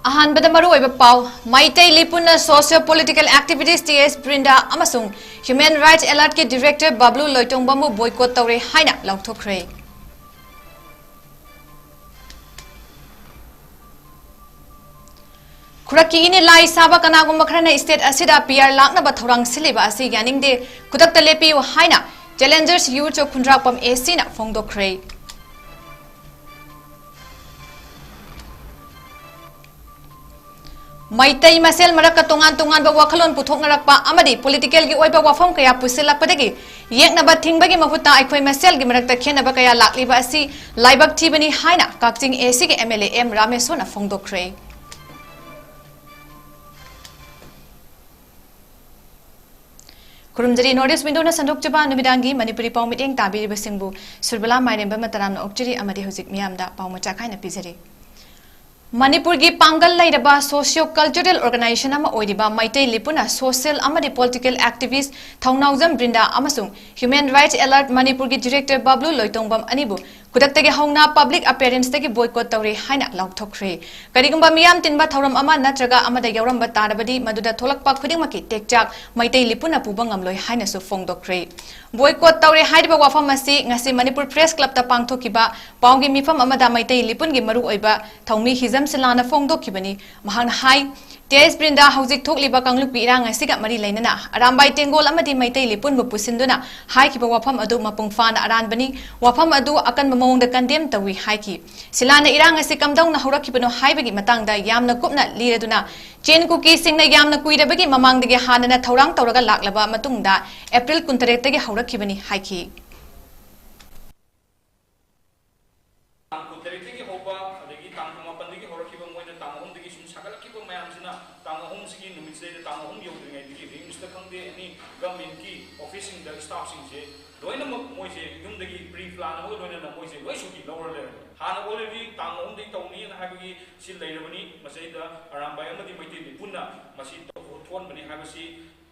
अहानबदा मरुओइबा पाउ माइतै लिपुना social political activities TS Brinda अमसुंग ह्यूमन राइट्स अलर्ट के डायरेक्टर बबलू लोइतोंगबमु बॉयकॉट तौरे हाइना लाउथोखरे खुरकी इने लाई साबा कनागुम खरना स्टेट असिदा पीआर लाकनबा थौरांग सिलिबा असि यानिंगदे खुदक्ता लेपियो हाइना चैलेंजर्स यूथ खुंद्रापम एसीना फोंगदोखरे मैतई मसेल मरक तोंगान वखलोन पुथोकनरकपा अमदी पॉलिटिकल की ओइबा वाफम कया पुसिलकपदगी येकनबा थिंगबगी महुता अखोय मसेल की मरकता खेनबा कया लाक्लिबा असि लाइबक थिबनी हाइना काक्चिंग एसी के एमएलए एम रामेश्वरना फोंगदोखरे खुरुमजरी नॉर्थ विंडोना संदोकजबा नुमिदांगी मणिपुरी पाउ मिटेंग ताबिरिबसिंगबु सुरबला माइरेम्बम मतरामना ओक्चरी अमदी हुजिक मियामदा पाउ मचा खाइना पिजरी मणिपुर की पांगल लाइरबा सोशियो कल्चरल ऑर्गेनाइजेशन अमा ओइरिबा मैतै लिपुना सोशल अमदी पॉलिटिकल एक्टिविस्ट थौनाउजम ब्रिंदा अमसुंग ह्यूमन राइट्स अलर्ट मणिपुर की डायरेक्टर बबलू लोइतोंगबम अनिबु खुदक्तगी हौना पब्लिक अपीयरेंस तगी बॉयकॉट तौरे हाइना लाउथोखरे करिगुंबा मियाम तिनबा थौरम अमा नत्रगा अमदा यौरंबा तारबदी मदुदा थोलकपा खुदिंगमकी टेकचाक मैतै लिपुना पुबा ngamloi हाइनासु फोंगदोखरे बॉयकॉट तौरे हाइरिबा वाफम असि ngasi मणिपुर प्रेस क्लब ता पांगथोकिबा पाउगी मिफम अमदा मैतै लिपुनगी मरु ओइबा थौमी हिजम सिलाना फोंगदोखिबनी महान हाई टेस ब्रिंदा हौजिक थोकलिबा कांगलुपी इरांग असिगा मरी लैनना अरामबाई टेंगोल अमदी मैतै लिपुनबु पुसिंदुना हाइकिबा वाफम अदु मपुंगफाना अरानबनी वाफम अदु अकन ममोंग कंडेम तवी हाइकी सिलाना इरांग असे कमदौना हौरखिबनो हाइबगी मतंगदा यामना कुपना लीरेदुना चेन कुकी सिंगना यामना कुइरबगी ममांगदगी हानना थौरांग तौरगा लाक्लबा मतुंगदा एप्रिल 29 तगी हौरखिबनी हाइकी हाना ऑलरेडी तांग ओम दे तौनी ना हाबगी सि लेरबनी मसैदा अरामबाय अमदी मैति लिपुना मसि थोन बनी हाबसी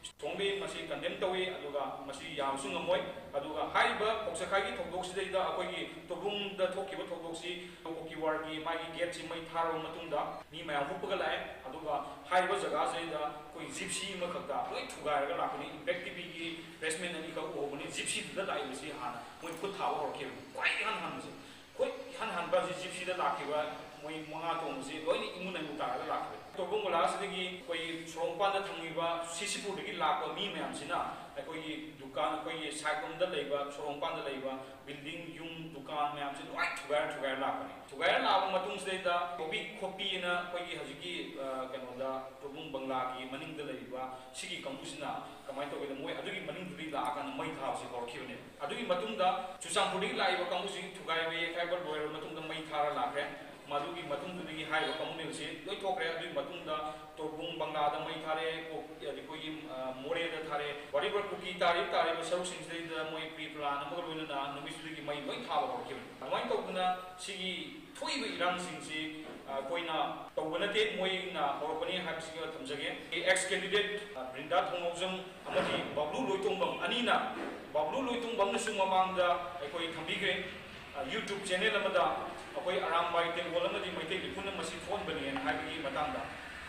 स्ट्रॉंगली मसि कंडेम तौई अदुगा मसि यामसु ngमोय अदुगा हाइबा पोक्सखागी थोकदोक्सिदैदा अखोगी तोबुंग द थोकिबा थोकदोक्सि ओकी वारगी मागी गेट सि मै थारो मतुंगदा मी माया हुपगा लाए अदुगा हाइबा जगा सैदा कोई जिप्सी मखदा लोय थुगारगा लाकनी इफेक्टिवली प्रेसमेंट अनि का ओबनी जिप्सी द लाइ मसि हाना मोय खुद थाबो हरखे क्वाइ हान हानसे कोई हान हान बाजी जिप्सी द लाखिबा मोय मंगा तोंगसे लोयनी इमुन अनु तारगा लाखबे तोबुंग लासदगी कोई सोंगपान द थंगिबा सिसिपुर दगी लाको मी मयामसिना अखोई दुकान कोई साइकोम द लेबा सोंगपान द लेबा बिल्डिंग युम दुकान मयामसे लोय थुगार लाखनी थुगार लाबा मतुंग सेदा कोबी खोपी ना कोई हजिकी कनोदा तोबुंग बंगला की मनिंग द लेबा सिगी कंपुसिना कमाई तो मोय अदुगी मनिंग दुरी लाकान मै थावसे हरखिबने अदुगी मतुंगदा चुसांपुरी लाइबा कंपुसि थुगाइबे खाइबर लोयर मतुंगदा मै थारा लाखरे मधुगी मतुंगदगी हाइबा कम्युनिटी लोय थोखरे अदुगी मतुंगदा तोबुंग बंगलादा मै थारे को कोई मोरेदा थारे वरिबर कुकी तारिब सरुसिंगदा मोय प्री प्लान अमग लोइना नुमिसुगी मै लोय थाबा हरखिबने कमाई तोबना सिगी थोइबा इरांसिंगसि कोइना तौबनते मोयना हरपनी हाबसिगा थमजगे एक्स कैंडिडेट ब्रिंदा थोंगौजम अमदी बबलू लोइतोंगबम अनीना बबलू लोइतोंगबम नसु ममांगदा अखोई थंबिग्रे यूट्यूब चैनल अमदा अखोई अरामबाई टेंगोल अमदी मैतै लिपुन मसि थोनबनेन हाबगी मतंगदा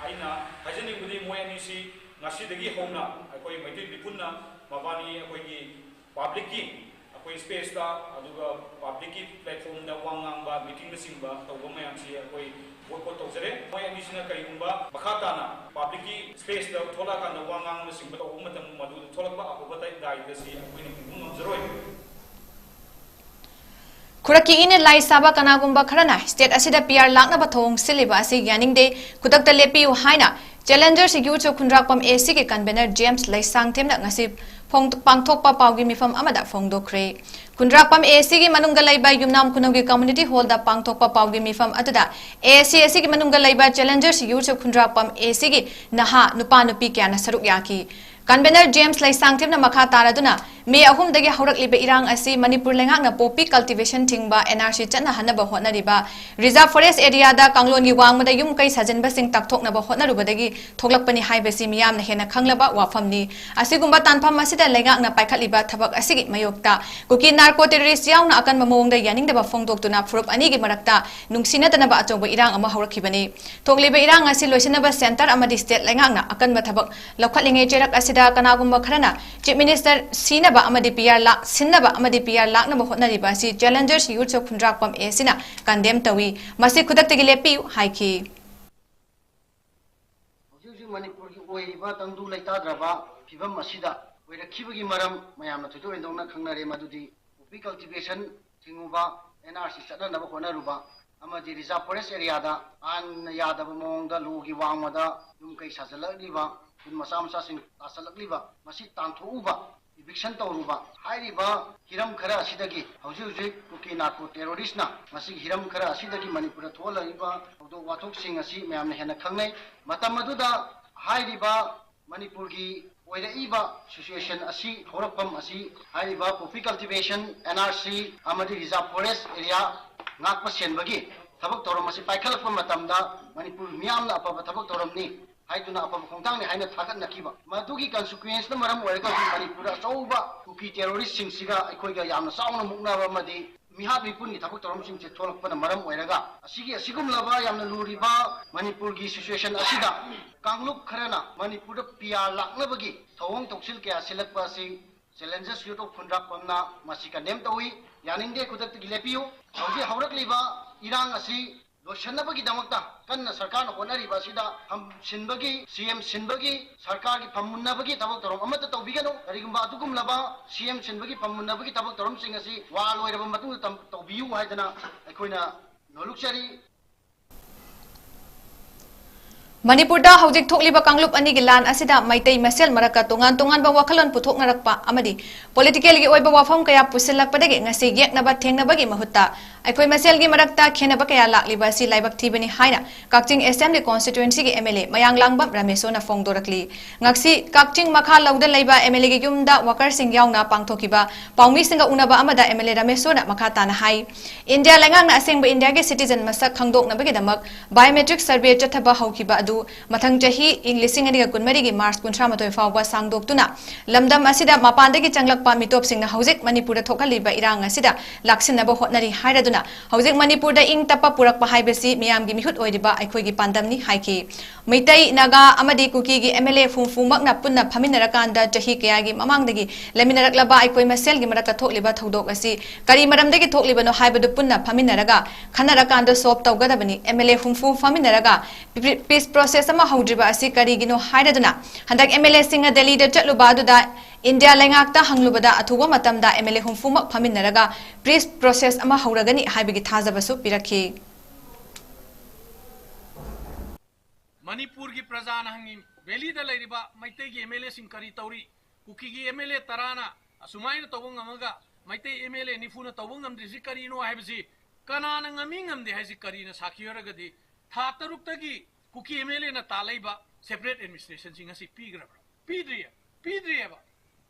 आइना हाजनिबुदी मोय अनिसि ngasiदगी होना अखोई मैतै लिपुनना मबानी अखोई पब्लिक की अखोई स्पेस दा अदुगा पब्लिक की प्लेटफॉर्म दा वांगांबा मीटिंग द सिंबा तौबा मयामसि अखोई बोयकॉट तौजरे मोय अनिसिना करिगुंबा मखाताना पब्लिक की स्पेस दा थोला कान वांगांग द सिंबा तौबा मतम मदु थोलकबा अबताई दाइदसि अखोई ngमजरोय खुरकी इने लाई साबा कनागुंबा खरना स्टेट असिदा पीआर लाकनबा थोंग सिलिबा असि यानिंगदे खुदक्ता लेपियु हाइना चैलेंजर्स यूथ खुंद्राकपम एसी के कन्वेनर जेम्स लैसांगथेमना ngasi पांगथोकपा पाउगी मिफम अमदा फोंगदोखरे खुंद्राकपम एसी की मनुंगा लैबा युमनाम खुनोगी कम्युनिटी हॉल दा पांगथोकपा पाउगी मिफम अदुदा एसी की मनुंगा लैबा चैलेंजर्स यूथ खुंद्राकपम एसी की नहा नुपा नुपी क्याना सरुक याकी Convener James Laisangtim na makha taraduna May ahumdagi haurakliba irang asi Manipur lengakna poppy cultivation thingba NRC chatna hanaba hotnariba reserve forest area da kanglongi wangmada yum kai sajanba sing takthoknaba hotnarubadagi thoglakpani haibasi miyamna hena khanglaba wafamni asigumba tanpham masida lengakna paikhatliba thabak asigi mayokta kuki narco terrorist yauna akan mamongda yaningdaba phongdoktuna furup anigi marakta nungsinatana achoba irang ama haurakibani thogliba irang asi loisinaba center amadi state lengakna akan mathabak lokhatlinge cherak asida kanagumba kharana chief minister sina amadi PR lak sinnaba amadi PR lak na hotnariba si challengers youth of 𝗠𝗙𝗙𝗢𝗡 esina condemn tawi masi khudaktagi lepi haiki Hojik Manipur ki oiriba tangdu leitadraba phibam asida oirakibagi maram mayamna thodo endongna khangnare madudi poppy cultivation thinguba NRC chatnaba honaruba amadi reserve forest area da an yadaba mongda logi wangmada yumkai sajalakliba masa masa sing asalakliba masi tangthuuba eviction tauruba hairiba hiram khara asidagi hauji kuki narco terrorist na masi hiram khara asidagi manipura tholaiba odo wathok sing asi mayamna hena khangnai matam aduda hairiba manipur gi oiraiba situation asi horakpam asi hairiba poppy cultivation NRC amadi reserve forest area ngakpa senbagi thabak torom asi paikhalakpa matamda manipur miyamna apaba thabak toromni haiduna apa khongtang ni haina thagat nakiba madugi consequence na maram oiraka manipura chauba kuki terrorist sing siga aikoiga yamna sauna muknaba madi mihat mipun ni thabak torom sing che tholakpa na maram oiraga asigi asigum laba yamna luriba manipur gi situation asida kangluk kharana manipur PR laknabagi thawong toksil kya selakpa si challenges youth of 𝗠𝗙𝗙𝗢𝗡 masika nem tawi yaningde kudak gilepiu hauji haurakliba irang asi loishanabagi damakta kanna sarkarna honariba sida ham sinbagi CM sinbagi sarkargi phammunnabagi tabak torom amata tawbigano arigumba adugum laba CM sinbagi phammunnabagi tabak torom singasi wal oiraba matung tawbiyu haidana aikoina nolukchari Manipur da hojik thokliba kanglup ani gi lan asida maitai masel maraka tongan ba wakhalon puthok narakpa amadi political gi oiba wafam kaya pusilakpadagi ngasi yeknaba thengnabagi mahutta aikoi masel gi marakta khenaba kaya lakliba si laibak thibani haina Kakching assembly constituency gi MLA mayang langbam ramesona fongdorakli ngaksi Kakching makha lauda leiba MLA gi yumda worker sing yauna pangthokiba paumi singa unaba amada MLA ramesona makha tana hai India lengang na asengba India gi citizen masak khangdoknabagi damak biometric survey chathaba haukiba adu mathang jahi Englishing ani kunmari gi March 13 fawba sangdoktuna lamdam asida mapandagi changlakpa mitop singna hojik Manipur da thokhaliba irang asida laksinaba hotnari hairaduna hojik Manipur da ing tapa purak pa haibesi miyam gi mihut oiriba aikhoi gi pandamni haiki meitai naga amadi kuki gi MLA fumfumak na punna phaminarakanda jahi kaya gi mamangdagi leminaraklaba aikoi masel gi maraka thokliba thodok asi kari maramdagi thoklibano haibadu punna phaminaraga khanarakanda sop tawgadabani MLA fumfu phaminaraga peace process ama haudriba asi karigino haidaduna handak MLA singa Delhi da chatluba aduda India lengakta hanglubada athuba matamda MLA humfumak phaminaraga peace process ama hauragani haibigi thajabasu pirakhi Manipur ki prajana hangi valley da lairiba maitai gi MLA sing kari tauri kuki gi MLA tarana asumaina tawung amaga maitai MLA nifuna tawung amdri kari no haibisi kanana ngami ngamde haisi kari na sakhiyaragadi tha taruktagi kuki MLA na talaiba separate administration sing asi pigrabra pidriya ba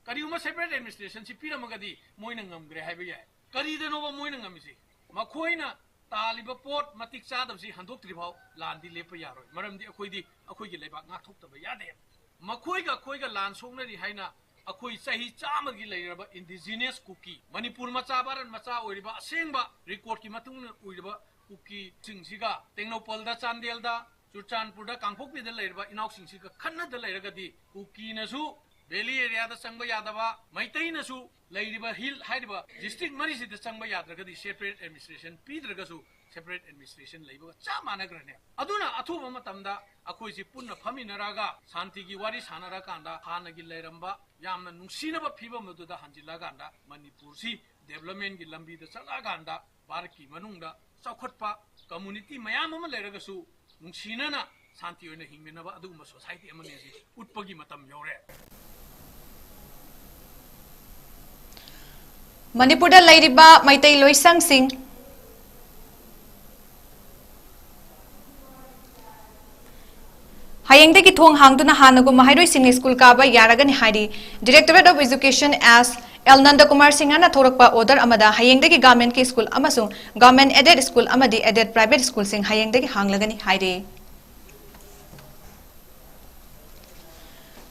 kari uma separate administration si piramagadi moina ngamgre haiba ya kari de no ba moina ngamisi makhoina taliba pot matik chadam si handok tribau landi lepa yaroi maramdi akoi gi leba nga thok taba yade makhoiga lan songnari haina akoi sahi chama gi leiraba indigenous kuki Manipur macha baran macha oiriba asengba record ki matung oiriba kuki singsiga tengnopal da chandel da ꯆꯨꯔꯆꯥꯟꯄꯨꯔꯗ ꯀꯥꯡꯄꯣꯛꯄꯤꯗ ꯂꯩꯔꯤꯕ ꯏꯅꯥꯎꯁꯤꯡꯁꯤꯒ ꯈꯟꯅꯗ ꯂꯩꯔꯒꯗꯤ ꯀꯨꯀꯤꯅꯁꯨ valley ꯑꯦꯔꯤꯌꯥꯗ ꯆꯪꯕ ꯌꯥꯗꯕ ꯃꯩꯇꯩꯅꯁꯨ ꯂꯩꯔꯤꯕ hill ꯍꯥꯏꯔꯤꯕ district ꯃꯔꯤꯁꯤꯗ ꯆꯪꯕ ꯌꯥꯗ꯭ꯔꯒꯗꯤ separate administration ꯄꯤꯗ꯭ꯔꯒꯁꯨ separate administration ꯂꯩꯕꯒ ꯆꯞ ꯃꯥꯟꯅꯈ꯭ꯔꯅꯦ ꯑꯗꯨꯅ ꯑꯊꯨꯕ ꯃꯇꯝꯗ ꯑꯩꯈꯣꯏꯁꯤ ꯄꯨꯟꯅ ꯐꯝꯃꯤꯟꯅꯔꯒ ꯁꯥꯟꯇꯤꯒꯤ ꯋꯥꯔꯤ ꯁꯥꯟꯅꯔꯀꯥꯟꯗ ꯍꯥꯟꯅꯒꯤ ꯂꯩꯔꯝꯕ ꯌꯥꯝꯅ ꯅꯨꯡꯁꯤꯅꯕ ꯐꯤꯕꯝ ꯑꯗꯨꯗ ꯍꯟꯖꯤꯜꯂꯀꯥꯟꯗ ꯃꯅꯤꯄꯨꯔꯁꯤ ꯗꯦꯕꯂꯞꯃꯦꯟꯒꯤ ꯂꯝꯕꯤꯗ ꯆꯠꯂꯀꯥꯟꯗ ꯚꯥꯔꯠꯀꯤ ꯃꯅꯨꯡꯗ ꯆꯥꯎꯈꯠꯄ ꯀꯝꯃꯨꯅꯤꯇꯤ ꯃꯌꯥꯝ ꯑꯃ ꯂꯩꯔꯒꯁꯨ ꯅꯨꯡꯁꯤꯅꯅ ꯁꯥꯟꯇꯤ ꯑꯣꯏꯅ ꯍꯤꯡꯃꯤꯟꯅꯕ ꯑꯗꯨꯒꯨꯝꯕ ꯁꯣꯁꯥꯏꯇꯤ ꯑꯃꯅꯤ ꯑꯁꯤ ꯎꯠꯄꯒꯤ ꯃꯇꯝ ꯌꯧꯔꯦ Manipurda lairiba maitai loisang sing Hayengdagi thong hangduna hanagu mahairoi singni school kaba yaragani hairi Directorate of Education as L Nanda Kumar Singhana thorakpa order amada hayengdagi government ki school amasung government aided school amadi aided private school sing hayengdagi hanglagani hairi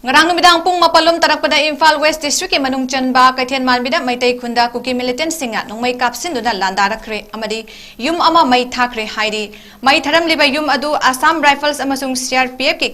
Ngarang numidang pung mapalum tarakpada Imphal West District ki manung chanba 𝗓𝗙𝗪 maitai khunda kuki militant singa nungmai kapsinduna landarakre amadi yum ama mai thakre hairi mai tharam liba yum adu Assam Rifles amasung CRPF ki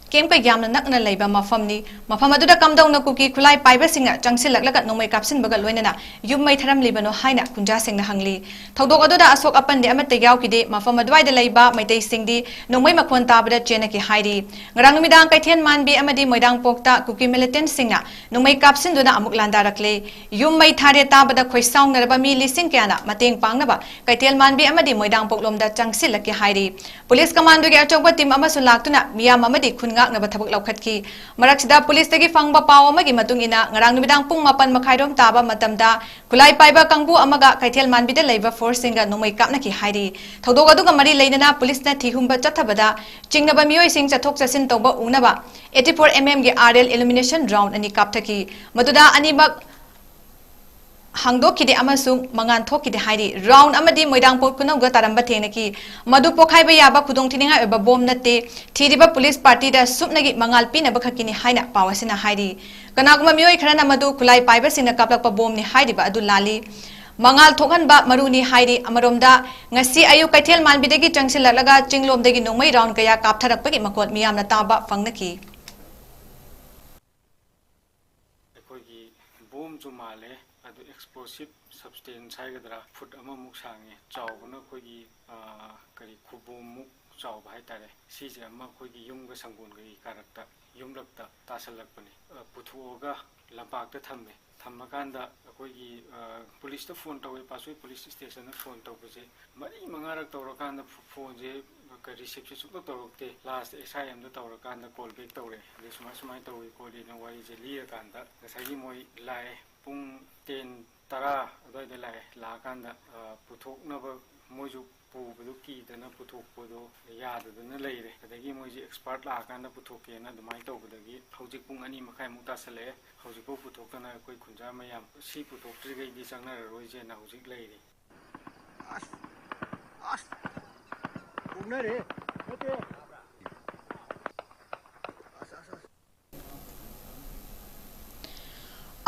𝗕𝗥𝗜𝗡𝗅 nakna leiba mafamni mafam aduda kamdongna kuki khulai paiba singa changsilaklaga nungmai kapsinbaga loinana yum mai tharam libano haina kunja singna hangli thodok aduda asok apande amata yaukide mafam adwaida leiba maitai singdi nungmai makhon tabada chenaki hairi ngarang numidang 𝗓𝗙𝗪 amadi moidang pokta kuki militant singna nungmai kapsinduna amuk landarakle yum mai thare tabada khoisaungnaraba mi lising kyana mateng pangnaba 𝗓𝗪𝗪 amadi moidang poklomda changsilaki hairi police commando gi achokba team amasu laktuna miyam amadi khun ngaknaba thabak laukhatki maraksida police tagi fangba paw amagi matung ina ngarang numidang pung 8 makhaidom taba matamda kulai paiba kangbu amaga 𝗓𝗪𝗪 da leiba force singa nungmai kapnaki hairi thodok aduga mari leinana police na thihumba chathabada chingnaba miyoi sing chathok chasin toba unaba 84 mm ge RL illumination round ani kapthaki maduda anibak hangdokide amasung mangan thokide hairi round amadi moidang pot kunawga taramba thenaki madu pokhaiba yaba khudong thininga eba bom natte thiriba police party da supnagi mangal pina bakhakini haina pawasina hairi kanaguma miyoi kharana madu kulai paiba sina kaplakpa bom ni hairiba adu lali mangal thokhanba maruni hairi amaromda ngasi ayu 𝗓𝗪𝗪 dagi changsilalaga chinglomdagi nongmai round kaya kaptharakpagi makot miyamna taba fangnaki bom jumale adu explosive substance haigdra foot ama muk sangi chawbana khogi kari khubom muk chawba hai tare sije ama khogi yumga sangun gi karakta yumrakta tasalakpani puthuoga lampakta thamme thammakanda khogi police ta phone tawi pasoi police station na phone tawbje mari mangarak tawrakanda phone je ka receive se sukta tawrokte last SIM da tawrakanda call back tawre le sumai tawi koli na wari je liya kanda ngasagi moi lai pung 10 tara adai lai la kanda puthoknaba moju pubudu ki dana puthokpodo yadadana leire adagi moji expert la kanda puthokena dumai tawbadagi hojik pung ani makhai mukta sale hojik po puthokana koi khunja mayam si puthoktrigai di changna roije na hojik leire unare oke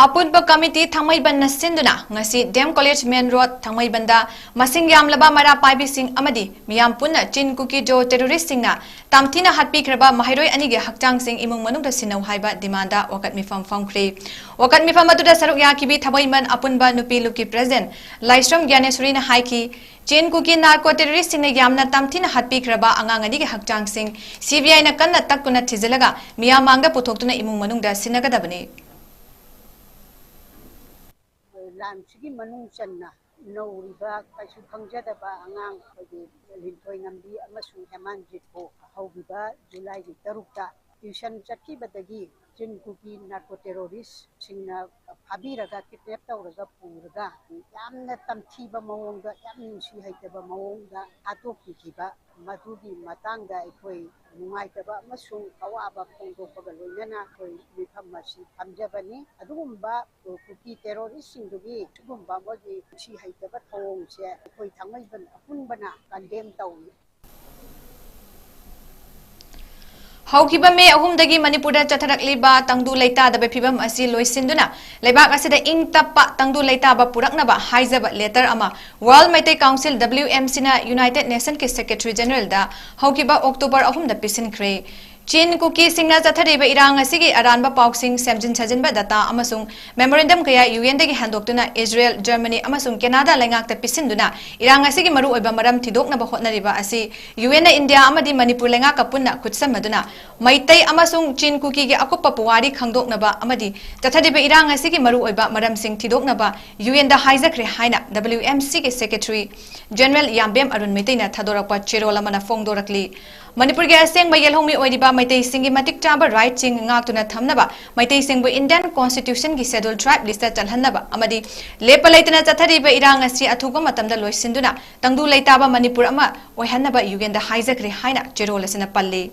Apunpa committee 𝗕𝗪𝗪 na sinduna ngasi Dem College Main Road 𝗕𝗪𝗪 da masing yamlaba mara paibi sing amadi miyam punna 𝗕𝗥𝗜𝗎𝗎 terrorist singna tamthina hatpi khraba mahairoi anige hakchang sing imung manungda sinau haiba demanda wakat mifam famkhri wakat mifam aduda saruk yakibi 𝗕𝗪𝗪 apunba nupi luki president Laisrom Gyaneswari na haiki 𝗕𝗥𝗜𝗎 narco terrorist singna yamna tamthina hatpi khraba angang anige hakchang sing CBI na kanna takkuna thizelaga miyam mangda puthokhtuna imung manungda sinagadabani ꯂꯥꯟꯁꯤꯒꯤ ꯃꯅꯨꯡ ꯆꯟꯅ ꯅꯧꯔꯤꯕ ꯀꯩꯁꯨ ꯈꯪꯖꯗꯕ ꯑꯉꯥꯡ ꯑꯩꯈꯣꯏꯒꯤ ꯂꯤꯟꯊꯣꯏ ꯉꯝꯕꯤ ꯑꯃꯁꯨꯡ ꯍꯦꯃꯥꯟꯖꯤꯠꯄꯨ ꯍꯧꯈꯤꯕ ꯖꯨꯂꯥꯏꯒꯤ 6ꯇ tuition ꯆꯠꯈꯤꯕꯗꯒꯤ ꯆꯤꯟꯀꯨꯀꯤ narco ꯇꯦꯔꯣꯔꯤꯁꯁꯤꯡꯅ ꯐꯥꯕꯤꯔꯒ ꯀꯤꯗꯅꯦꯞ ꯇꯧꯔꯒ ꯄꯨꯔꯒ ꯌꯥꯝꯅ ꯇꯝꯊꯤꯕ ꯃꯑꯣꯡꯗ ꯌꯥꯝ ꯅꯨꯡꯁꯤ ꯍꯩꯇꯕ ꯃꯑꯣꯡꯗ ꯊꯥꯗꯣꯛꯄꯤꯈꯤꯕ ꯃꯗꯨꯒꯤ ꯃꯇꯥꯡꯗ ꯑꯩꯈꯣꯏ ꯅꯨꯡꯉꯥꯏꯇꯕ ꯑꯃꯁꯨꯡ ꯑꯋꯥꯕ ꯐꯣꯡꯗꯣꯛꯄꯒ ꯂꯣꯏꯅꯅ ꯑꯩꯈꯣꯏ ꯃꯤꯐꯝ ꯑꯁꯤ ꯊꯝꯖꯕꯅꯤ ꯑꯗꯨꯒꯨꯝꯕ ꯀꯨꯀꯤ ꯇꯦꯔꯣꯔꯤꯁꯁꯤꯡꯗꯨꯒꯤ ꯁꯤꯒꯨꯝꯕ ꯃꯣꯏꯒꯤ ꯅꯨꯡꯁꯤ ꯍꯩꯇꯕ ꯊꯧꯑꯣꯡꯁꯦ ꯑꯩꯈꯣꯏ ꯊꯥꯡꯃꯩꯕꯟ ꯑꯄꯨꯟꯕꯅ ꯀꯟꯗꯦꯝ ꯇꯧꯏ Haukiba May ahumdagi Manipurda chatharakliba tangdu leitadaba phibam asi loisinduna leibak asida ing tappa tangdu leitaba puraknaba haijaba letter ama World Maitai Council WMC na United Nations ki Secretary General da haukiba October ahumda pisinkhre 𝗕𝗥𝗜𝗎 singna chathariba irang asigi aranba pausing semjin sajinba data amasung memorandum kaya UN dagi handoktuna Israel Germany amasung Canada lengakta pisinduna irang asigi maru oiba maram thidoknaba hotnariba asi UN na India amadi Manipur lengaka punna khutsamaduna maitai amasung 𝗕𝗥𝗜𝗎 gi akuppa puwari khangdoknaba amadi chathariba irang asigi maru oiba maram sing thidoknaba UN da haijakre haina WMC ki Secretary General Yambem Arun Meitaina thadorakpa cherol amana fongdorakli Manipur ge aseng ba yelhongmi oidiba maitai singi matik chaba right ching ngaktuna thamnaba maitai singbu Indian Constitution gi scheduled tribe list chalhannaba amadi lepa leitana chathariba irang asi athuba matamda loisinduna tangdu leitaba Manipur ama oihannaba UN da haijakre haina cherol asina palli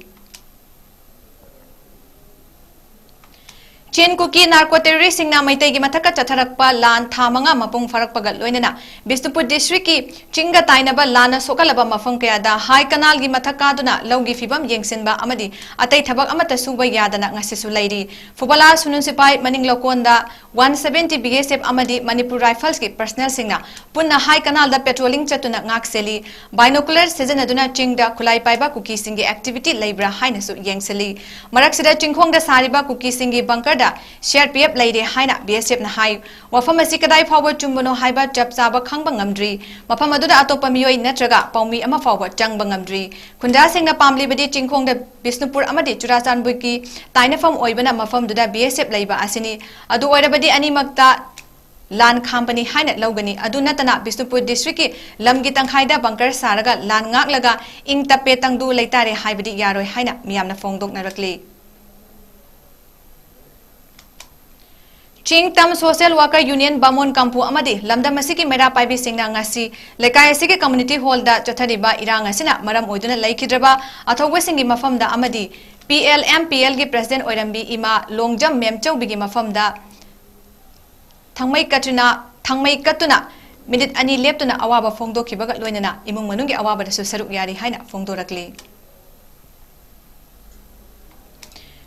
Chen Kuki narco terrorist sing na maitai gi mathaka chatharakpa lan tha manga mapung farakpa loinana Bisnupur district ki chinga tainaba lana sokalaba mafam kaya da high canal gi mathaka duna lawgi fibam yengsinba amadi atai thabak amata suba yadana ngasisu lairi Fubala sunun sipai maning lokonda 170 BSF amadi Manipur Rifles ki personnel singna punna high canal da patrolling chatuna ngak seli binocular season aduna chingda khulai paiba kuki singi activity laibra haina su yengseli marak sida chingkhong da sariba kuki singi bunker da CRPF laide haina BSF na hai wafam asi kadai fawa chumbono haiba chap chaba khangba ngamdri mafam aduda atopa miyoi natraga paumi ama fawa changba ngamdri khunda singna pamli badi chingkhong da Bisnupur amadi Churachandpur ki tainafam oibana mafam duda BSF laiba asini adu oirabadi ani makta lan company haina logani adu natana Bisnupur district ki lamgi tanghaida bunker saraga lan ngak laga ing tape tangdu leitare haibadi yaroi haina miyamna fongdok narakli Chingtam Social Worker Union Bamon Kampu amadi lamda masiki mera paibi singna ngasi lekai asigi community hall da chathariba irang asina maram oiduna laikhidraba athogwe singi mafamda amadi PLMPL gi president oirambi ima longjam memchau bigi mafamda thangmai katuna minute ani leptuna awaba fongdo khibaga loinana imung manungi awaba da saruk yari haina fongdo rakli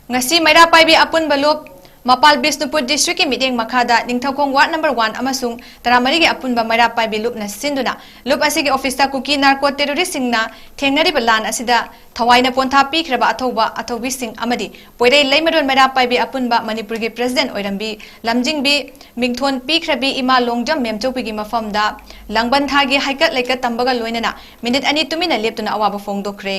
ngasi mera paibi apun balop Mapal Bisnupur district ki mideng makhada ningthakong ward number 1 amasung taramari gi apunba mara paibi loop na sinduna loop asigi office ta kuki narco terrorist singna thengnari balan asida thawaina pontha pikraba athobi sing amadi poirei leimaron mara paibi apunba Manipur gi president oirambi lamjingbi mingthon pikrabi ima longjam memchopi gi mafamda langban thagi haikat leikat tambaga loinana minute ani tumina leptuna awaba fongdokre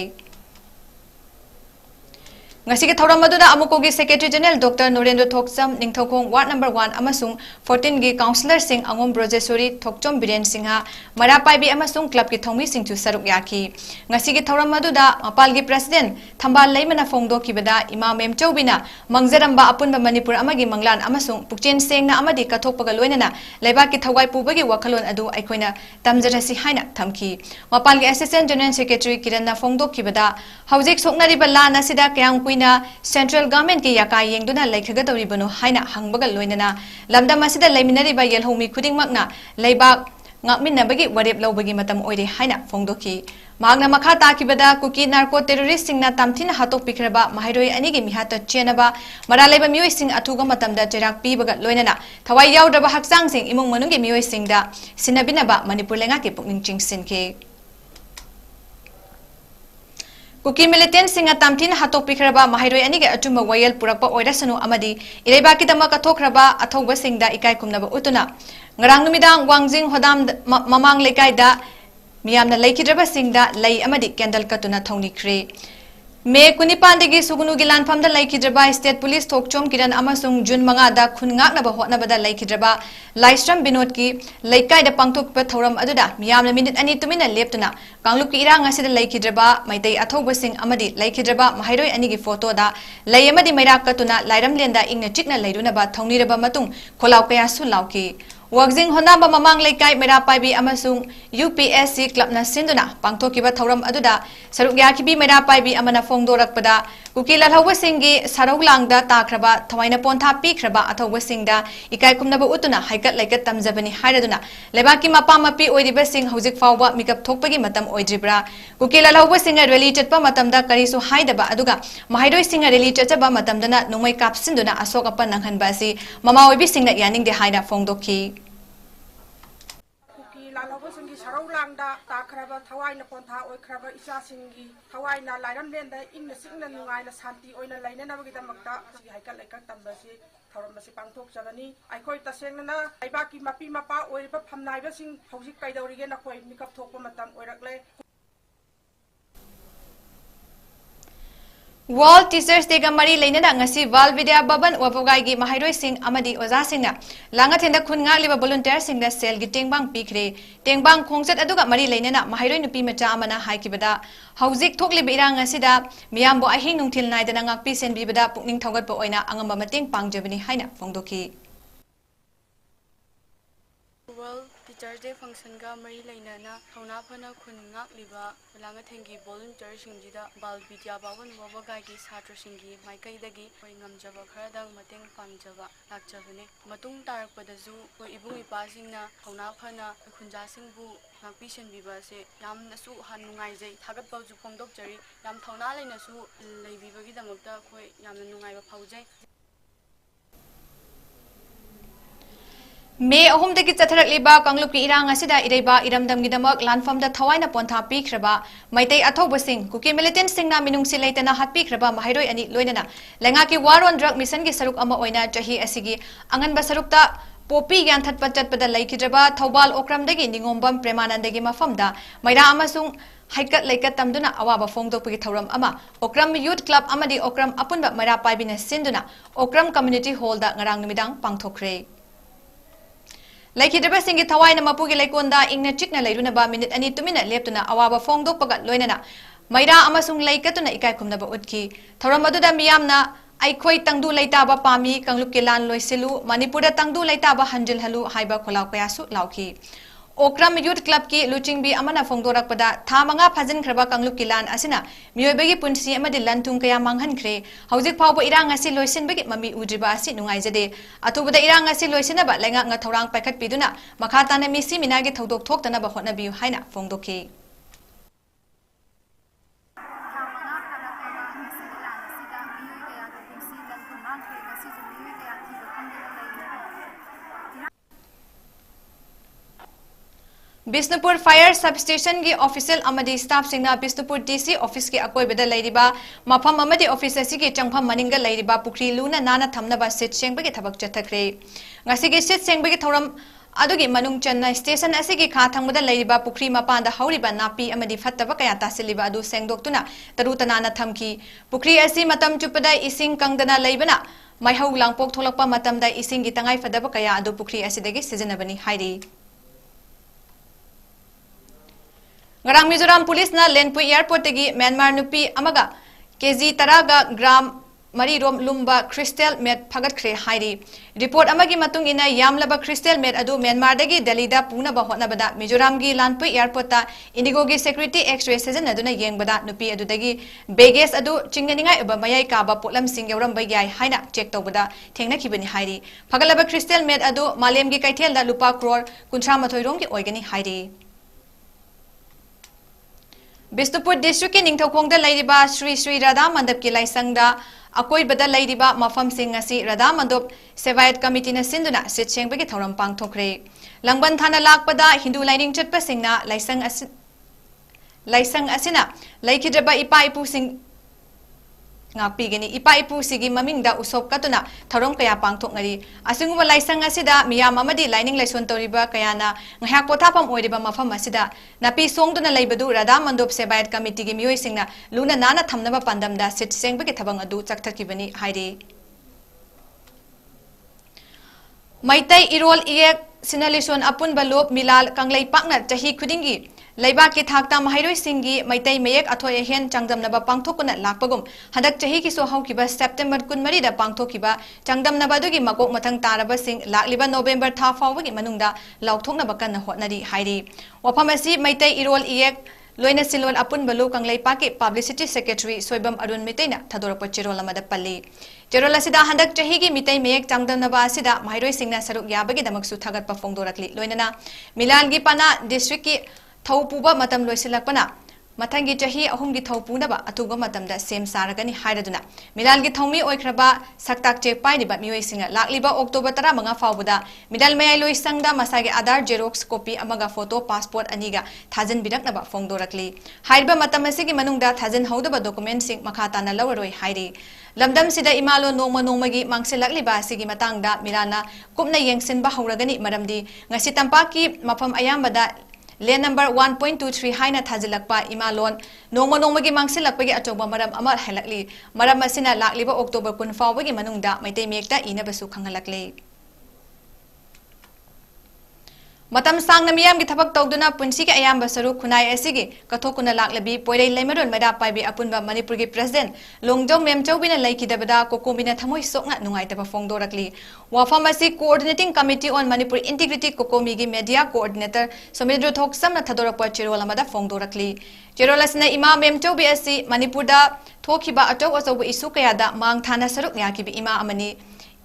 Ngasi ki thauram maduna amuko gi Secretary General Dr. Norendra Thokcham ningthokong ward number 1 amasung 14 gi councillor sing angom Brojesori Thokchom Biren Singha Marapai bi amasung club ki thongmi singchu saruk yaki ngasi ki thauram maduda mapal gi president thambal leimana fongdo kibada imam memchobina mangjaramba apunba Manipur amagi manglan amasung pukchen sengna amadi kathokpaga loinana leiba ki thawai pubagi wakhalon adu aikoina tamjarasi haina thamki mapal gi assistant general secretary Kiranna fongdo kibada haujik soknari balana sida kyang Central Government ki yakai yengduna laikhaga tawribano haina hangbaga loinana lamda masida laiminari ba yelhomi khuding makna leibak ngakminnabagi warep lawbagi matam oire haina fongdoki magna makha takibada kuki narco terrorist singna tamthina hatok pikraba mahairoi anigi mihata chenaba mara leiba mioi sing athuga matamda jerak pibaga loinana thawai yaudaba haksang sing imung manungi mioi singda sinabinaba Manipur lenga ki pukning chingsinke Kuki militant singa tamtin hatok pikraba mahairoi anige atuma wayel purakpa oirasanu amadi ireiba kidama kathokraba athauba singda ikai kumnaba utuna ngarang numidang wangjing hodam mamang lekai da miyamna leikidraba singda lei amadi candle katuna thongnikre Me kunipandegi sugunu gilan famda laikidraba state police thokchom kiran amasung June manga da khungak naba hotnaba laikidraba Laistram Binod ki laikai da pangthok pa thoram aduda miyamna minute ani tumina leptuna kanglup ki irang asida laikidraba maitai athauba sing amadi laikidraba mahairoi ani gi photo da lai amadi mairak katuna lairam lenda ingna chikna lairuna ba thongniraba matung kholaw kaya su lawki Wagzing honamba mamang laikai mera paibi amasung UPSC club na sinduna pangthokiba thoram aduda saruk yakibi mera paibi amana fongdorakpada kuki lalhawa singi sarauglangda takraba thawaina pontha pikraba athauba singda ikai kumnaba utuna haikat laikat tamjabani hairaduna lebaki mapa mapi oiriba sing hojik fawba mikap thokpagi matam oidribra kuki lalhawa singa rally chatpa matamda karisu haidaba aduga mahairoi singa rally chachaba matamdana nongmai kapsinduna asok apa nanghanba asi mama oibi singna yaning de haina fongdokki Sarauglangda takraba thawaina pontha oikraba ichasingi thawaina lairam lenda ingna singna nungaina santi oina lainanabagidamagta haikal laikak tambasi thoramasi pangthok jabani aikoi tasengna aibaki mapi mapa oiriba phamnaiba sing hojik kaidawrige nakoi mikap thokpa matam oirakle World Teachers Day Mari Lainana ngasi Val Vidya Baban Wapogai gi mahairoi sing amadi oza singna langa thenda khunga liba volunteer singda sel gi tengbang pikre tengbang khongchat aduga mari lainana mahairoi nupi macha amana haikibada hojik thokliba irang asida miyambo ahing nungthil naidana ngakpi senbibada pukning thogatpa oina angamba mateng pangjabani haina fongdoki teachers day function का मरी लेना थौना फना खुन ngakliba लांगथेंगी volunteer सिंगजिदा बाल विद्या बावन वबगाई की छात्र सिंगी माइकैदगी कोई ngमजबा खरदंग मतेंग पांगजबा लाक्चबने मतुंग तारकपदजु कोई इबुंग इपासिंगना थौना फना खुंजासिंगबु ngakपिसनबिबा से यामनसु हानुंगाइजै थागतबाजु फोंदोकजरी याम थौना लेनसु लेबिबगिदमक्ता कोई यामना नुंगाइबा फाउजै मे अहुमदगी चथरकलिबा कांगलुपकी इरांग असिदा इरेबा इरमदमगिदमक लानफमदा थवाइना पोंथा पीख्रबा मैतै अथौबसिंग कुकी मिलिटेंटसिंगना मिनुंगसि लेतना हातपीख्रबा महाइरोय अनि लोइनना लेंगाकी वारोन ड्रग मिशन की सरुक अमा ओइना चही असिगी अंगनबा सरुकता पोपी यानथतपा चटपदा लैखिद्रबा थौबाल ओक्रमदगी निंगोमबम प्रेमानंदगी मफमदा मैरा अमसुंग हाइकत लेकत तमदुना अवाबा फोंगदोकपगी थौरम अमा ओक्रम यूथ क्लब अमदी ओक्रम अपुनबा मैरा पाइबिना सिंदुना ओक्रम कम्युनिटी हॉलदा ngarang numidang pangthokre Laikidaba singi thawai na mapugi laikonda ingna chikna lairunaba minute ani tumina leptuna awaba fongdokpaga loinana maira amasung laikatuna ikai khumnaba utki thoram aduda miyamna aikhoi tangdu laitaba pami kanglupke lan loisilu manipura tangdu laitaba hanjil halu haiba kholaw kayasu lauki Okram Youth Club ki luchingbi amana fongdorakpada thamanga phajin khraba kangluk kilan asina miyoibagi punsi amadi lantung kaya manghan khre haujik phawba irang asi loisinbagi mami udriba asi nungaijade atubada irang asi loisinaba lenga nga thorang paikhat piduna makhatana misi minagi thodok thoktana ba hotnabiu haina fongdoki Bisnupur Fire Substation की official अमदी staff सिंगना Bishnupur DC office के अकोइबदा लैरिबा मफम अमदी office असिगी चंगफम मनिंगा लैरिबा Pukhri Luna नाना थमनबा seat सेंगबगे थबक चथखरे ngasiगी seat सेंगबगे थौरम अदुगी मनुंग चन्ना station असिगी खा थंगबदा लैरिबा पुखरी मपांदा हौरिबा नापी अमदी फत्तबा कया तासिलिबा अदु सेंगदोक्तुना तरुतनाना थमकी पुखरी असि मतम चुपदा इसिंग कंगदना लैबना माइहौ लांगपोक थोलकपा मतमदा इसिंगी तंगाई फदबा कया अदु Pukhri असिदगी सिजनबनी हाइरी Ngarang Mizoram Police na Lenpui Airport tegi Myanmar nupi amaga 𝐾𝐠 10 gram mari rom lumba crystal met phagat khre hairi report amagi matung ina yamlaba crystal met adu Myanmar dagi Delhi da puna ba hotna bada Mizoram gi Lenpui Airport ta Indigo gi security x-ray season aduna yengbada nupi adu dagi baggage adu chingningai uba mayai ka ba potlam sing yauram bai yai haina check tobada thengna khibani hairi phagalaba crystal met adu Malem gi kaithel da lupa crore 38 rom gi oigani hairi Bisnupur district ki ningthokongda lairiba Sri Sri Radha Mandap ki laisangda akoibada lairiba mafam sing asi Radha Mandap Sevayat Committee na sinduna sit sengbagi thoram pangthokre langban thana lakpada Hindu lining chatpa singna laisang asina laikhidraba ipa ipu sing ngakpigani ipa ipu sigi mamingda usop katuna thorom kaya pangthokngari asinguma laisang asida miyam amadi lining laison toriba kayana ngahak pothapam oiriba mafam asida napi songduna laibadu Radha Mandop Sevayat Committee gi miyoi singna luna nana thamnaba pandamda sit sengbagi thabang adu chakthakibani hairi Maitai Irol Iek Sinalison Apun Balop Milal Kanglai Pakna Chahi Khudingi Laiba ki thakta mahairoi singi maitai mayek athoi hen changdamnaba pangthokuna lakpagum hadak chahi ki so haukiba September 13 da pangthokiba changdamnaba dugi makok mathang taraba sing lakliba November tha fawagi manungda laukthoknaba kanna hotnari hairi waphamasi maitai Irol Iek loina silol apun balu kanglai paki publicity secretary soibam arun mitaina thadorapa chirol amada palli chirol asida handak chahi gi mitai mayek changdamnaba asida mahairoi singna saruk yabagi damaksu thagat pa fongdorakli loinana Milal gi pana district ki Thaupuba matam loisilakpana mathangi chahi ahumgi thaupunaba atuba matamda sem saragani hairaduna Milal gi thongmi oikraba saktak check painiba miyoisinga lakliba October 15 fawbuda Midal mayai loisangda masagi Aadhaar Xerox copy amaga photo passport aniga thajin biraknaba fongdorakli haiba matam asigi manungda thajin haudaba document sing makhatana lawaroi hairi lamdam sida imalo nongma nongmagi mangsilakliba asigi matangda Milana kupna yengsinba hauragani maramdi ngasi tampaki mafam ayambada Lane number 1.23 haina thajilakpa imalon nongma nongmagi mangsilakpagi achoba maram amar halakli maram asina lakliba October 10 fawagi manungda maitai mekta inabasu khangalakli मतम सांगना मियाम की थबक तौदुना पुंसी के अयाम सरुक खुनाई असिगी कथोकुना लाक्लबी पोइरै लेमरुन मैदा पाइबी अपुनबा मणिपुर की president लोंगजौ मेमचौबिना लैकिदबदा कोकोमिना थमोइ सोकना नुंगाइतबा फोंदोरकली वाफम असि coordinating committee on Manipur integrity COCOMI की मीडिया कोऑर्डिनेटर सोमेंद्र थोकसमना थदोरपा चेरोल अमदा फोंदोरकली चेरोल असना इमा मेमचौबी असि मणिपुरदा थोखिबा अचौ अचौबा इशू कयादा मांग थाना सरुक याकिबी इमा अमनी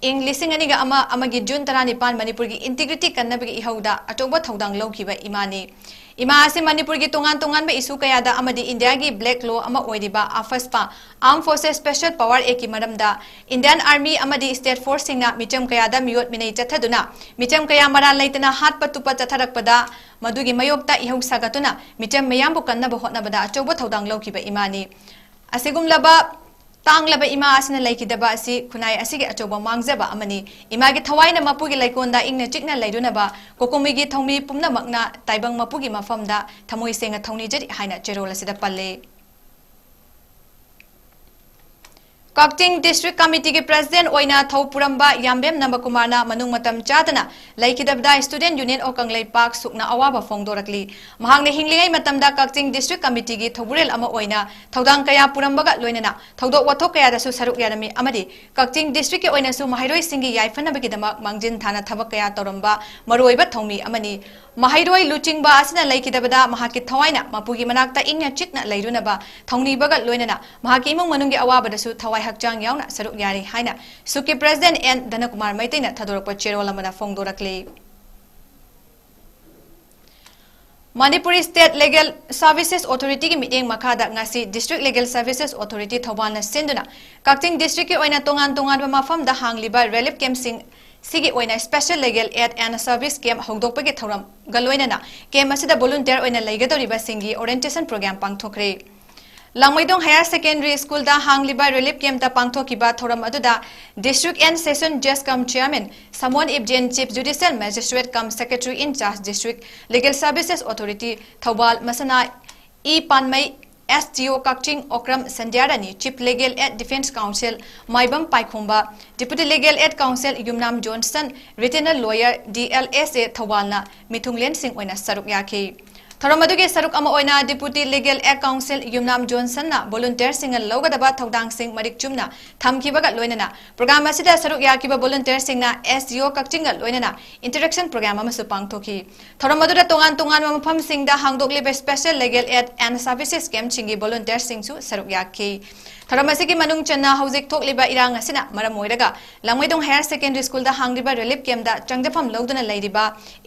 इंग लिसिंग अनिगा अमा की जून 19 मणिपुर की इंटीग्रिटी कन्नबगी इहौदा अचौबा थौदांग लौखिबा इमानी इमा असे मणिपुर की तोंगान बे इशू कयादा अमदी इंडिया की ब्लैक लॉ अमा ओइदिबा AFSPA armed forces special power ए की मरमदा इंडियन आर्मी अमदी स्टेट फोर्स सिंगना मिचम कयादा मियोट मिनै चथदुना मिचम कया मरा लैतना हात पतुपा चथरकपदा मदुगी मयोक्ता इहौ सागतुना मिचम मयामबु कन्नबा होटनबदा अचौबा थौदांग लौखिबा इमानी असिगुमलबा तांगलबा इमा असना लैकिदबा असि खुनाई असिगे अचौबा मांगजबा अमनी इमागी थवाइना मपुगी लैकोंदा इंगना चिकना लैदुनबा कोकोमीगी थौमी पुमनमकना ताइबंग मपुगी मफमदा थमोइ सेंगा थौनीजरी हाइना चेरोल असिदा पल्ले कक्चिंग डिस्ट्रिक्ट कमिटी के प्रेसिडेंट ओइना थौपुरंबा यामबेम नंबकुमारना मनुंग मतम चादना लैकिदबदा स्टूडेंट यूनियन ऑफ ꯀꯪꯂꯩꯄꯥꯛ सुकना अवाबा फोंदोरकली महांगने हिंगलिंगै मतमदा कक्चिंग डिस्ट्रिक्ट कमिटी की थौबुरेल अमा ओइना थौदांग कया पुरंबगा लोइनना थौदोक वथोक कयादसु सरुक यारमी अमदी कक्चिंग डिस्ट्रिक्ट के ओइनासु महाइरोइ सिंगी याइफनबगिदमक मांगजिन थाना थबक कया तौरंबा मरोइबा थौमी अमनी महाइरोइ लुचिंगबा असना लैकिदबदा महाकी थवाइना मपुगी मनाक्ता इंगना चिकना लैरुनबा थौनीबगा लोइनना महाकी इमुंग मनुंगी अवाबदसु थवाइ हक्चांग यावना सरुक यारी हाइना सुकी प्रेसिडेंट एन धनकुमार मैतैना थदोरकपा चेरोल अमदा फोंदोरकली Manipuri state legal services authority की मीटिंग मखादा ngasi district legal services authority थौबालना सिंदुना कक्चिंग डिस्ट्रिक्ट की ओइना तोंगान मफमदा हांगलिबा रिलीफ कैंप सिंग सिगी ओइना special legal aid and service camp हौदोकपगी थौरम गलोइना कैंप असिदा वॉलंटियर ओइना लैगदोरिबा सिंगी ओरिएंटेशन प्रोग्राम पांगथोखरे लंगमैदोंग हायर सेकेंडरी स्कूल दा हांगलिबा रिलीफ कैंप दा पांगथोकिबा थौरम अदुदा डिस्ट्रिक्ट एंड सेशन जज कम चेयरमैन समवन इब्जेन chief judicial magistrate cum secretary in charge district legal services authority Thoubal मसना E Panmei SGO Kakching Okram Sandhyarani chief legal aid defence counsel Maibam पाइखोंबा deputy legal aid counsel Yumnam Johnson retainer lawyer DLSA थौबालना मिथुंगलेन सिंह ओइना सरुक याखी थौरम अदुगे सरुक अमा ओइना deputy legal aid counsel Yumnam Johnson ना वॉलंटियर सिंह लौगदबा थौदांग सिंह मरिक चुमना थमखिबगा लोइनना प्रोग्राम असिदा सरुक याकिबा वॉलंटियर सिंह ना SGO कक्चिंग लोइनना इंटरेक्शन प्रोग्राम अमसु पांगथोखी थौरम अदुदा तोंगान मफम सिंगदा हांगदोकलिबा special legal aid and services camp सिंगी वॉलंटियर सिंहसु सरुक याखी थौरम असिगी मनुंग चन्ना हौजिक थोकलिबा इरांग असिना मरम ओइरगा लंगमैदोंग हायर सेकेंडरी स्कूल दा हांगलिबा रिलीफ कैंप दा चंगदफम लौदुना लैरिबा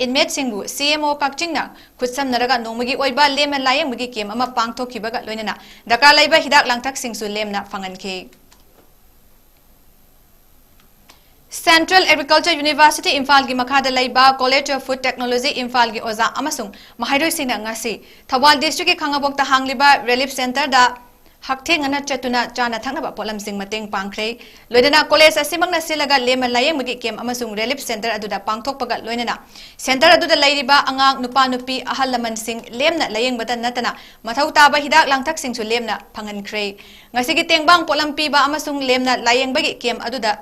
इनमेट सिंगु CMO कक्चिंग ना खुदसम नरगा नोमगी ओइबा लेम लायंगबगी कैंप अमा पांगथोखिबगा लोइनना दरकार लैबा हिदाक लांगथक सिंगसु लेमना फंगनखे सेंट्रल एग्रीकल्चर यूनिवर्सिटी इम्फाल की मखादा लैबा college of food technology Imphal की ओजा अमसुंग महाइरोइ सिंगना ngasi थौबाल डिस्ट्रिक्ट के खंगाबोक्ता हांगलिबा रिलीफ सेंटर दा हक्थेंगना चतुना चाना थंगनबा पोलम सिंग मतेंग पांगख्रे लोइदना कॉलेज असिमंगना सिलगा लेम लायंगबगी कैंप अमसुंग रिलीफ सेंटर अदुदा पांगथोकपगा लोइनना सेंटर अदुदा लैरिबा अंगांग नुपा नुपी अहल लमन सिंग लेमना लायंगबदा नतना मथौ ताबा हिदाक लांगथक सिंगसु लेमना फंगनख्रे ngasi तेंगबांग पोलम पीबा अमसुंग लेमना लायंगबगी कैंप अदुदा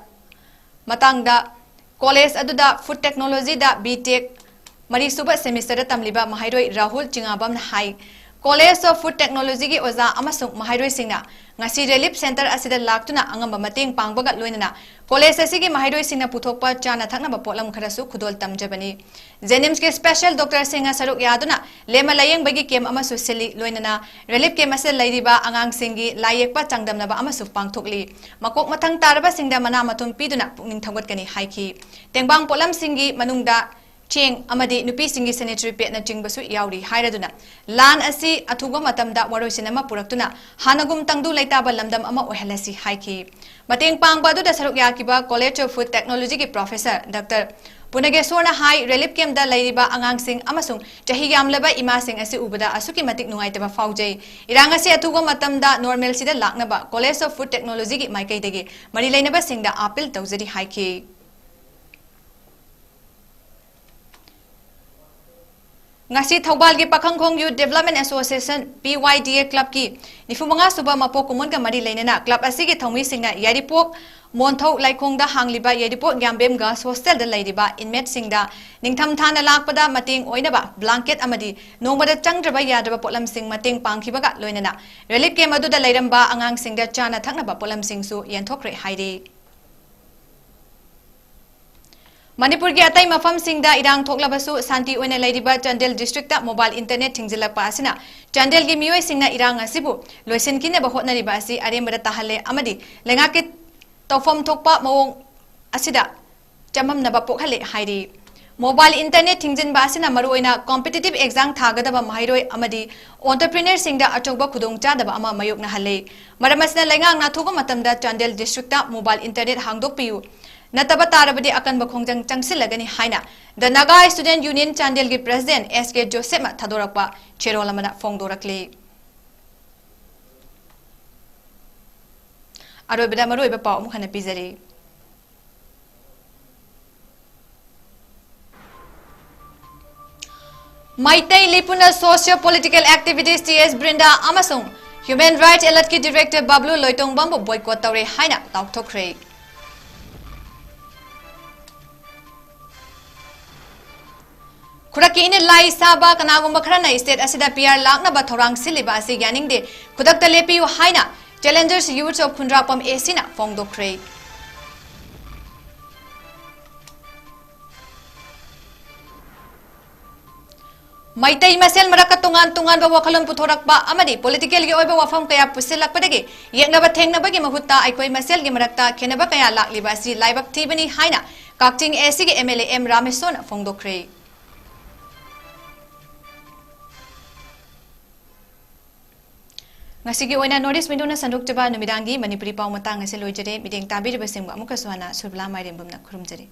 मतंगदा कॉलेज अदुदा फूड टेक्नोलॉजी दा बीटेक मरीसुबा सेमिस्टर तमलिबा महाइरोइ राहुल चिंगाबम हाई कॉलेज ऑफ फूड टेक्नोलॉजी की ओजा अमसुंग महाइरोइ सिंगना ngasi रिलीफ सेंटर असिदा लाक्तुना अंगम मतेंग पांगबगा लोइनना कॉलेज असिगी महाइरोइ सिंगना पुथोकपा चाना थकनबा पोलम खरसु खुदोल तमजबनी जेनिम्स के स्पेशल डॉक्टर सिंगा सरुक यादुना लेमा लायंगबगी कैंप अमसु सिली लोइनना रिलीफ कैंप असे लैरिबा अंगांग सिंगी लायेकपा चांगदमनबा अमसु पांगथोकली मकोक मथंग तारबा सिंगदा मना मथुम पीदुना पुकनिंग थंगतकनी हाइखी तेंगबांग पोलम सिंगी मनुंगदा चेंग अमदी नुपी सिंगी सैनिटरी पेट न चिंगबसु याउरी हाइरदुना लान असि अथुबा मतमदा वरोइसिन अमा पुरक्तुना हानगुम तंगदु लैताबा लमदम अमा ओहलसी हाइखी मतेंग पांगबा दुदा सरुक याकिबा कॉलेज ऑफ फूड टेक्नोलॉजी के प्रोफेसर डॉक्टर पुनगेश्वरना हाई रिलीफ कैंप दा लैरिबा अंगांग सिंग अमसुंग चही यामलबा इमा सिंग असि उबदा असुकी मतिक नुंगाइतबा फाउजै इरांग असि अथुबा मतमदा नॉर्मल सिदा लाकनबा कॉलेज ऑफ फूड टेक्नोलॉजी की माइकैदगी मरि लैनबा सिंगदा appeal तौजरी हाइखी ngasi thobal gi pakhangkhong youth development association PYDA club ki 95 suba mapok kumun ga mari leinena club asigi thomi singna yaripok Monthau Laikongda Hangliba Yedipo Gambemga hostel the Ladyba inmate Singda Ningtam Tana Lakpada Mating Oinaba Blanket Amadi Nomada Changraba Yadaba Polam Sing Mating Pankibaga Loinana Relief came Adu the Laydamba Angang Singda Chana Tanaba Polam Singsu Yantokre Heidi Manipur ki atai mafam singda irang thoklabasu santi oina laidiba Chandel district ta mobile internet thingzilakpa asina Chandel gi mioi singna irang asibu loisin kine ba hotnariba asi arembada tahale amadi lengake tawfam thokpa mawong asida chamam naba pokhale hairi mobile internet thingzin ba asina maruoina competitive exam thagadaba mahairoi amadi entrepreneur singda achogba khudong chadaba ama mayokna hale maramasna lengang na thugo matamda Chandel district ta mobile internet hangdok piu Nataba tarabadi akan bakhongjang changsilagani haina the Naga Student Union Chandel gi President 𝐶𝐄𝐲𝐸 thadorakpa cherolamana fongdorakle aroibada maroiba paw mukhana pizari Maitai Lipuna Socio Political Activities TS Brinda amasung Human Rights Alert ki Director Bablu Loitongbam boycott tawre haina tawthokre Kuraki ini lai saba kanagum bakrana state asida PR lakna ba thorang siliba asi gyaning de kudakta lepi yu haina challengers youths of Khundrapam esina fongdokre Maitai masel maraka tungan ba wakalon puthorakba amadi political gi oiba wafam kaya pusilakpadagi yekna ba thengna bagi mahutta aikoi masel gi marakta khenaba kaya lakliba asi laibak thibani haina kakting esi gi MLA M Rameson fongdokre Ngasigi oina notice minduna sandukjaba numidangi manipuri paw matang ase loijare mideng tabiribasingba amuka suana SURBALA MAIREMBAMna khurumjari